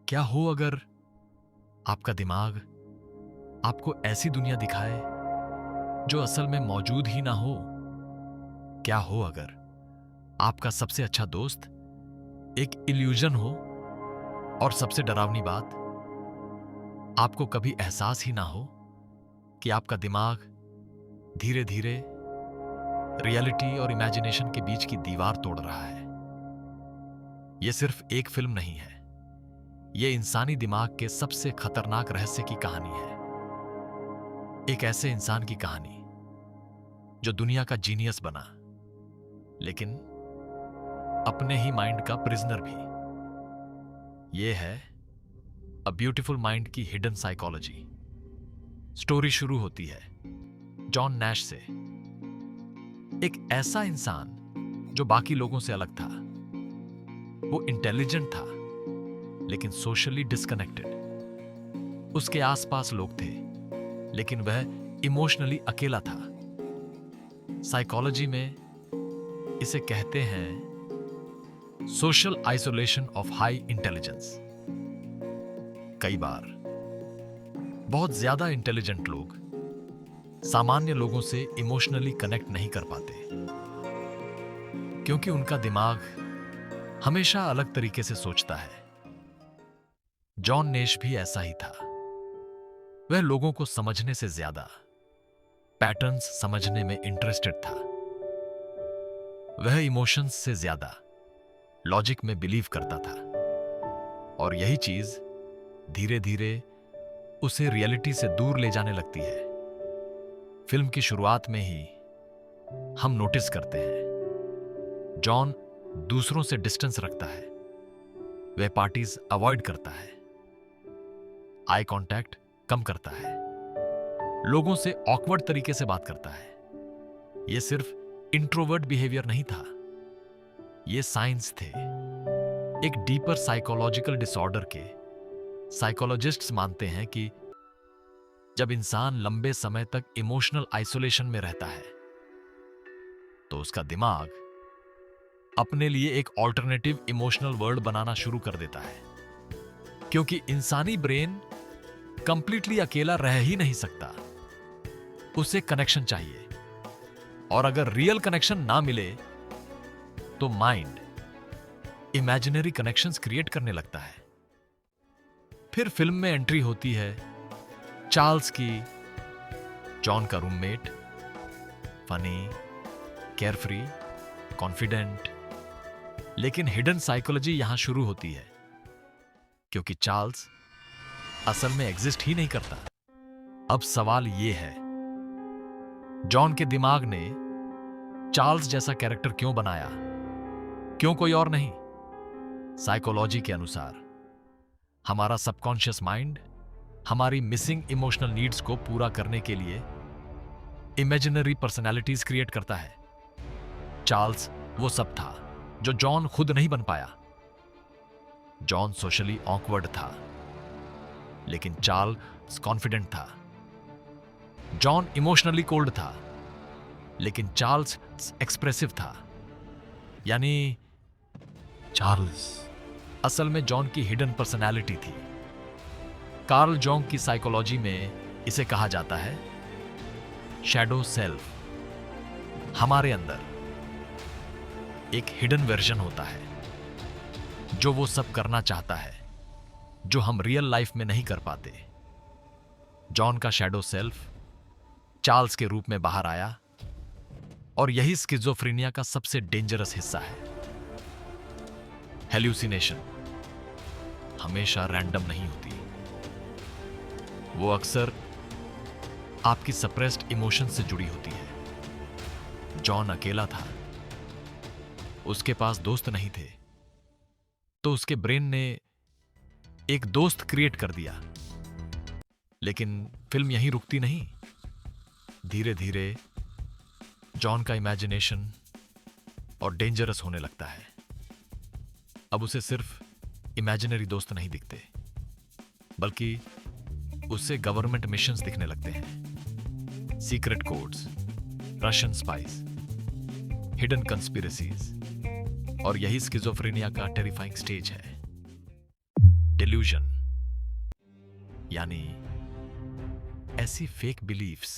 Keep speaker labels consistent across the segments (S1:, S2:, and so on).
S1: क्या हो अगर आपका दिमाग आपको ऐसी दुनिया दिखाए जो असल में मौजूद ही ना हो? क्या हो अगर आपका सबसे अच्छा दोस्त एक इल्यूजन हो? और सबसे डरावनी बात, आपको कभी एहसास ही ना हो कि आपका दिमाग धीरे धीरे रियलिटी और इमेजिनेशन के बीच की दीवार तोड़ रहा है। यह सिर्फ एक फिल्म नहीं है, यह इंसानी दिमाग के सबसे खतरनाक रहस्य की कहानी है। एक ऐसे इंसान की कहानी जो दुनिया का जीनियस बना, लेकिन अपने ही माइंड का प्रिजनर भी। यह है अ ब्यूटीफुल माइंड की हिडन साइकोलॉजी। स्टोरी शुरू होती है जॉन नैश से, एक ऐसा इंसान जो बाकी लोगों से अलग था। वो इंटेलिजेंट था लेकिन सोशली डिस्कनेक्टेड। उसके आसपास लोग थे लेकिन वह इमोशनली अकेला था। साइकोलॉजी में इसे कहते हैं social isolation of high intelligence. कई बार बहुत ज्यादा इंटेलिजेंट लोग सामान्य लोगों से इमोशनली कनेक्ट नहीं कर पाते क्योंकि उनका दिमाग हमेशा अलग तरीके से सोचता है। जॉन नेश भी ऐसा ही था। वह लोगों को समझने से ज्यादा पैटर्न्स समझने में इंटरेस्टेड था। वह इमोशंस से ज्यादा लॉजिक में बिलीव करता था, और यही चीज धीरे धीरे उसे रियलिटी से दूर ले जाने लगती है। फिल्म की शुरुआत में ही हम नोटिस करते हैं जॉन दूसरों से डिस्टेंस रखता है। वह पार्टीज अवॉइड करता है, आई कांटेक्ट कम करता है, लोगों से ऑकवर्ड तरीके से बात करता है। यह सिर्फ इंट्रोवर्ट बिहेवियर नहीं था, यह साइंस थे। एक डीपर साइकोलॉजिकल डिसऑर्डर के साइकोलॉजिस्ट्स मानते हैं कि जब इंसान लंबे समय तक इमोशनल आइसोलेशन में रहता है तो उसका दिमाग अपने लिए एक ऑल्टरनेटिव इमोशनल वर्ल्ड बनाना शुरू कर देता है, क्योंकि इंसानी ब्रेन कंप्लीटली अकेला रह ही नहीं सकता। उसे कनेक्शन चाहिए, और अगर रियल कनेक्शन ना मिले तो माइंड इमेजिनरी कनेक्शंस क्रिएट करने लगता है। फिर फिल्म में एंट्री होती है चार्ल्स की, जॉन का रूममेट, फनी, केयरफ्री, कॉन्फिडेंट। लेकिन हिडन साइकोलॉजी यहां शुरू होती है, क्योंकि चार्ल्स असल में एग्जिस्ट ही नहीं करता। अब सवाल यह है, जॉन के दिमाग ने चार्ल्स जैसा कैरेक्टर क्यों बनाया? क्यों कोई और नहीं? साइकोलॉजी के अनुसार हमारा सबकॉन्शियस माइंड हमारी मिसिंग इमोशनल नीड्स को पूरा करने के लिए इमेजिनरी पर्सनैलिटीज क्रिएट करता है। चार्ल्स वो सब था जो जॉन खुद नहीं बन पाया। जॉन सोशली ऑकवर्ड था, लेकिन चार्ल्स कॉन्फिडेंट था। जॉन इमोशनली कोल्ड था, लेकिन चार्ल्स एक्सप्रेसिव था। यानी चार्ल्स असल में जॉन की हिडन पर्सनैलिटी थी। कार्ल जॉन्ग की साइकोलॉजी में इसे कहा जाता है शैडो सेल्फ। हमारे अंदर एक हिडन वर्जन होता है जो वो सब करना चाहता है जो हम रियल लाइफ में नहीं कर पाते। जॉन का शैडो सेल्फ चार्ल्स के रूप में बाहर आया, और यही स्किज़ोफ्रेनिया का सबसे डेंजरस हिस्सा है। हेल्यूसिनेशन हमेशा रैंडम नहीं होती, वो अक्सर आपकी सप्रेस्ड इमोशन से जुड़ी होती है। जॉन अकेला था, उसके पास दोस्त नहीं थे, तो उसके ब्रेन ने एक दोस्त क्रिएट कर दिया। लेकिन फिल्म यहीं रुकती नहीं। धीरे धीरे जॉन का इमेजिनेशन और डेंजरस होने लगता है। अब उसे सिर्फ इमेजिनरी दोस्त नहीं दिखते, बल्कि उससे गवर्नमेंट मिशंस दिखने लगते हैं। Secret codes, Russian spice, hidden conspiracies, और यही स्किज़ोफ्रेनिया का टेरिफाइंग स्टेज है। डिल्यूजन, यानी ऐसी फेक बिलीफ्स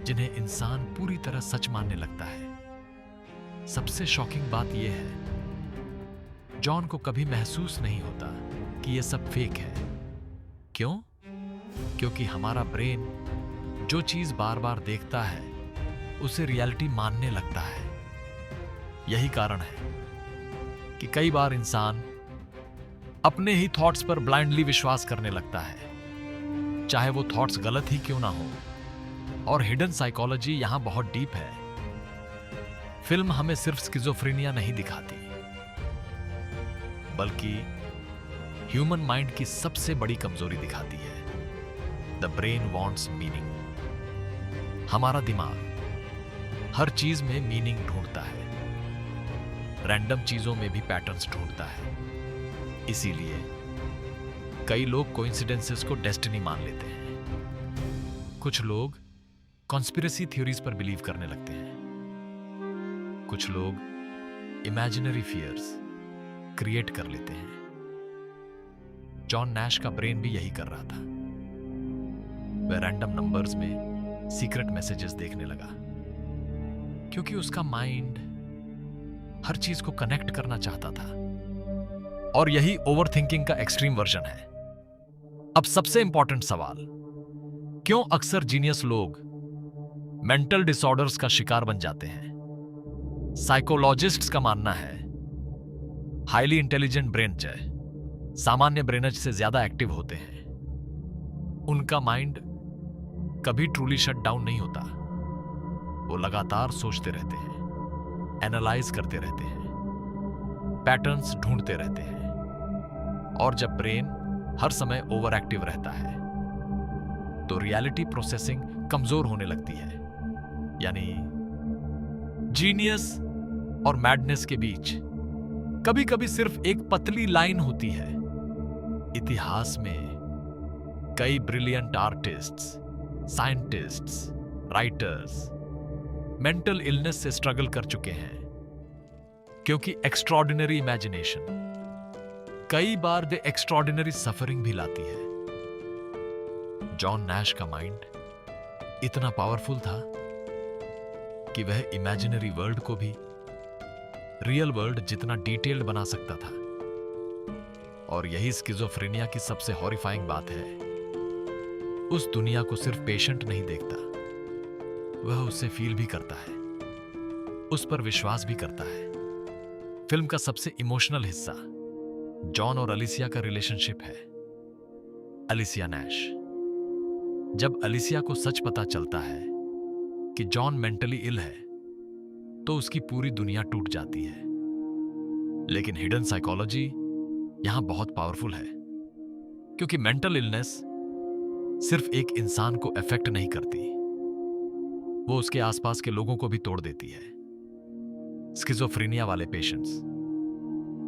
S1: जिन्हें इंसान पूरी तरह सच मानने लगता है। सबसे शॉकिंग बात यह है, जॉन को कभी महसूस नहीं होता कि यह सब फेक है। क्यों? क्योंकि हमारा ब्रेन जो चीज बार बार देखता है उसे रियलिटी मानने लगता है। यही कारण है कि कई बार इंसान अपने ही थॉट्स पर ब्लाइंडली विश्वास करने लगता है, चाहे वो थॉट्स गलत ही क्यों ना हो। और हिडन साइकोलॉजी यहां बहुत डीप है। फिल्म हमें सिर्फ स्किज़ोफ्रेनिया नहीं दिखाती, बल्कि ह्यूमन माइंड की सबसे बड़ी कमजोरी दिखाती है। The brain wants meaning. हमारा दिमाग हर चीज में मीनिंग ढूंढता है, रैंडम चीजों में भी पैटर्न्स ढूंढता है। इसीलिए कई लोग कोइंसिडेंसेस को डेस्टिनी मान लेते हैं। कुछ लोग कॉन्स्पिरेसी थ्योरीज पर बिलीव करने लगते हैं। कुछ लोग इमेजिनरी फियर्स क्रिएट कर लेते हैं। जॉन नैश का ब्रेन भी यही कर रहा था। वह रैंडम नंबर्स में सीक्रेट मैसेजेस देखने लगा, क्योंकि उसका माइंड हर चीज को कनेक्ट करना चाहता था। और यही ओवरथिंकिंग का एक्सट्रीम वर्जन है। अब सबसे इंपॉर्टेंट सवाल, क्यों अक्सर जीनियस लोग मेंटल डिसऑर्डर्स का शिकार बन जाते हैं? साइकोलॉजिस्ट्स का मानना है हाईली इंटेलिजेंट ब्रेनज सामान्य ब्रेनज से ज्यादा एक्टिव होते हैं। उनका माइंड कभी ट्रूली शट डाउन नहीं होता। वो लगातार सोचते रहते हैं, एनालाइज करते रहते हैं, पैटर्न्स ढूंढते रहते हैं। और जब ब्रेन हर समय ओवर एक्टिव रहता है तो रियलिटी प्रोसेसिंग कमजोर होने लगती है। यानी जीनियस और मैडनेस के बीच कभी कभी सिर्फ एक पतली लाइन होती है। इतिहास में कई brilliant artists, scientists, writers mental illness से स्ट्रगल कर चुके हैं, क्योंकि एक्स्ट्रॉर्डिनरी इमेजिनेशन कई बार द एक्स्ट्रॉर्डिनरी सफरिंग भी लाती है। जॉन नैश का माइंड इतना पावरफुल था कि वह इमेजिनरी वर्ल्ड को भी रियल वर्ल्ड जितना डिटेल्ड बना सकता था। और यही स्किज़ोफ्रेनिया की सबसे हॉरिफाइंग बात है। उस दुनिया को सिर्फ पेशेंट नहीं देखता, वह उससे फील भी करता है, उस पर विश्वास भी करता है। फिल्म का सबसे इमोशनल हिस्सा जॉन और अलिसिया का रिलेशनशिप है। अलिसिया नैश। जब अलिसिया को सच पता चलता है कि जॉन मेंटली इल है तो उसकी पूरी दुनिया टूट जाती है। लेकिन हिडन साइकोलॉजी यहां बहुत पावरफुल है, क्योंकि मेंटल इलनेस सिर्फ एक इंसान को अफेक्ट नहीं करती, वो उसके आसपास के लोगों को भी तोड़ देती है। स्किज़ोफ्रेनिया वाले पेशेंट्स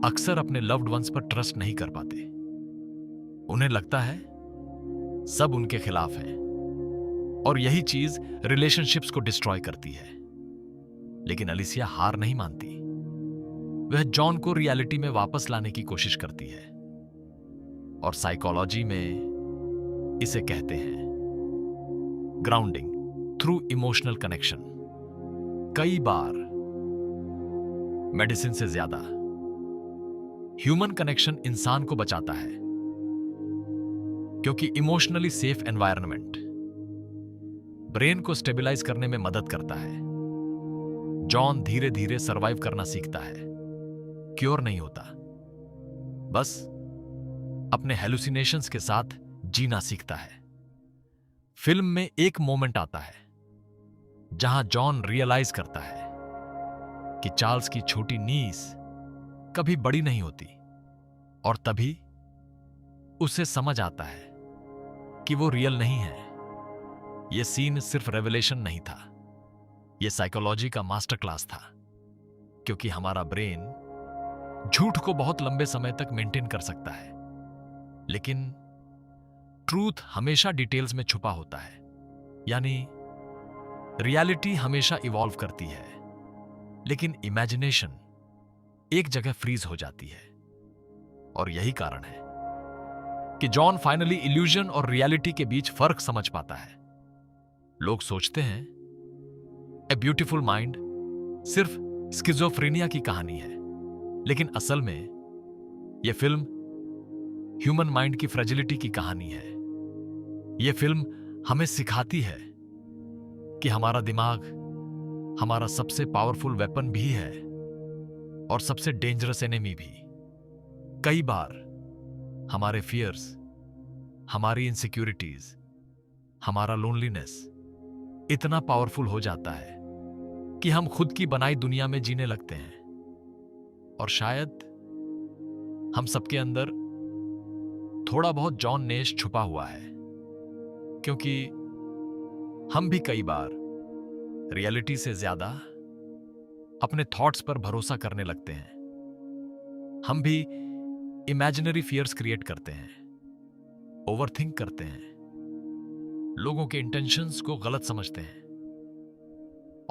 S1: अक्सर अपने लव्ड वंस पर ट्रस्ट नहीं कर पाते। उन्हें लगता है सब उनके खिलाफ है, और यही चीज रिलेशनशिप्स को डिस्ट्रॉय करती है। लेकिन अलिसिया हार नहीं मानती। वह जॉन को रियलिटी में वापस लाने की कोशिश करती है, और साइकोलॉजी में इसे कहते हैं ग्राउंडिंग थ्रू इमोशनल कनेक्शन। कई बार मेडिसिन से ज्यादा ह्यूमन कनेक्शन इंसान को बचाता है, क्योंकि इमोशनली सेफ एनवायरनमेंट ब्रेन को स्टेबलाइज करने में मदद करता है। जॉन धीरे धीरे सरवाइव करना सीखता है, क्योर नहीं होता, बस अपने हेलुसिनेशंस के साथ जीना सीखता है। फिल्म में एक मोमेंट आता है जहां जॉन रियलाइज करता है कि चार्ल्स की छोटी नीस कभी बड़ी नहीं होती, और तभी उसे समझ आता है कि वो रियल नहीं है। यह सीन सिर्फ रेवलेशन नहीं था, यह साइकोलॉजी का मास्टर क्लास था, क्योंकि हमारा ब्रेन झूठ को बहुत लंबे समय तक मेंटेन कर सकता है, लेकिन ट्रूथ हमेशा डिटेल्स में छुपा होता है। यानी रियलिटी हमेशा इवॉल्व करती है, लेकिन इमेजिनेशन एक जगह फ्रीज हो जाती है। और यही कारण है कि जॉन फाइनली इल्यूजन और रियलिटी के बीच फर्क समझ पाता है। लोग सोचते हैं ए ब्यूटीफुल माइंड सिर्फ स्किज़ोफ्रेनिया की कहानी है, लेकिन असल में यह फिल्म ह्यूमन माइंड की फ्रेजिलिटी की कहानी है। यह फिल्म हमें सिखाती है कि हमारा दिमाग हमारा सबसे पावरफुल वेपन भी है और सबसे डेंजरस एनिमी भी। कई बार हमारे फियर्स, हमारी इनसिक्योरिटीज, हमारा लोनलीनेस इतना पावरफुल हो जाता है कि हम खुद की बनाई दुनिया में जीने लगते हैं। और शायद हम सबके अंदर थोड़ा बहुत जॉन नेश छुपा हुआ है, क्योंकि हम भी कई बार रियलिटी से ज्यादा अपने थॉट्स पर भरोसा करने लगते हैं। हम भी इमेजिनरी फियर्स क्रिएट करते हैं, ओवरथिंक करते हैं, लोगों के इंटेंशंस को गलत समझते हैं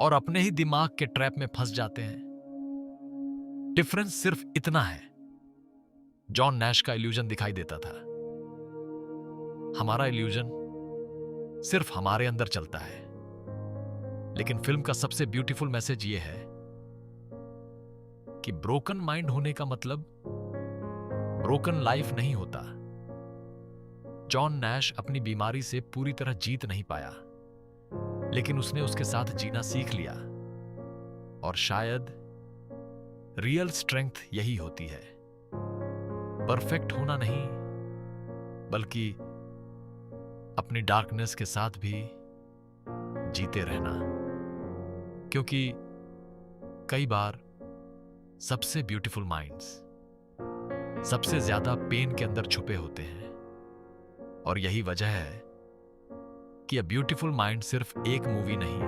S1: और अपने ही दिमाग के ट्रैप में फंस जाते हैं। डिफरेंस सिर्फ इतना है, जॉन नैश का इल्यूजन दिखाई देता था, हमारा इल्यूजन सिर्फ हमारे अंदर चलता है। लेकिन फिल्म का सबसे ब्यूटीफुल मैसेज यह है कि ब्रोकन माइंड होने का मतलब ब्रोकन लाइफ नहीं होता। जॉन नैश अपनी बीमारी से पूरी तरह जीत नहीं पाया, लेकिन उसने उसके साथ जीना सीख लिया। और शायद रियल स्ट्रेंथ यही होती है, परफेक्ट होना नहीं, बल्कि अपनी डार्कनेस के साथ भी जीते रहना। क्योंकि कई बार सबसे ब्यूटीफुल माइंड्स सबसे ज्यादा पेन के अंदर छुपे होते हैं। और यही वजह है कि अ ब्यूटीफुल माइंड सिर्फ एक मूवी नहीं,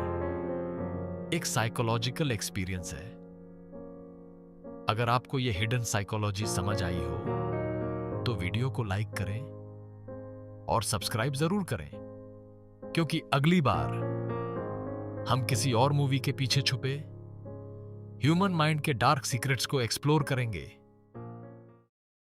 S1: एक साइकोलॉजिकल एक्सपीरियंस है। अगर आपको यह हिडन साइकोलॉजी समझ आई हो तो वीडियो को लाइक करें और सब्सक्राइब जरूर करें, क्योंकि अगली बार हम किसी और मूवी के पीछे छुपे ह्यूमन माइंड के डार्क सीक्रेट्स को एक्सप्लोर करेंगे।